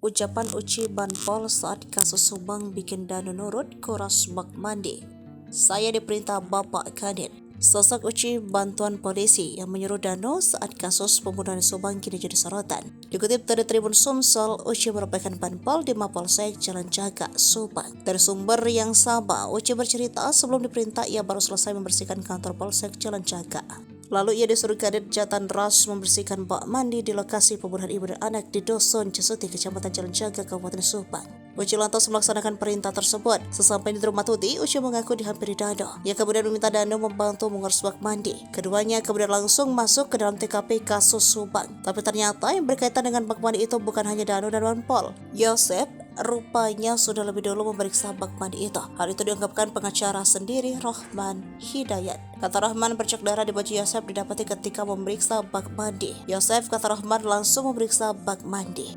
Ucapan Uci Banpol saat kasus Subang bikin Danu nurut kuras bak mandi. Saya diperintah Bapak Kadin. Sosok Uci bantuan polisi yang menyuruh Danu saat kasus pembunuhan Subang kini jadi sorotan. Dikutip dari Tribun Sumsel, Uci merupakan Banpol di Mapolsek Jalan Jaga, Subang. Dari sumber yang sama, Uci bercerita sebelum diperintah ia baru selesai membersihkan kantor Polsek Jalan Jaga. Lalu ia disuruh Kadit Jatan Ras membersihkan bak mandi di lokasi pembunuhan ibu dan anak di Dusun Cesuti, Kecamatan Jalan Jaga, Kabupaten Subang. Uci lantas melaksanakan perintah tersebut. Sesampai di rumah Tuti, Uci mengaku dihampiri Danu. Ia kemudian meminta Danu membantu mengurus bak mandi. Keduanya kemudian langsung masuk ke dalam TKP kasus Subang. Tapi ternyata yang berkaitan dengan bak mandi itu bukan hanya Danu dan Banpol. Yosep rupanya sudah lebih dulu memeriksa bak mandi itu. Hal itu diungkapkan pengacara sendiri, Rohman Hidayat. Kata Rohman, bercak darah di baju Yosep didapati ketika memeriksa bak mandi. Yosep, kata Rohman, langsung memeriksa bak mandi.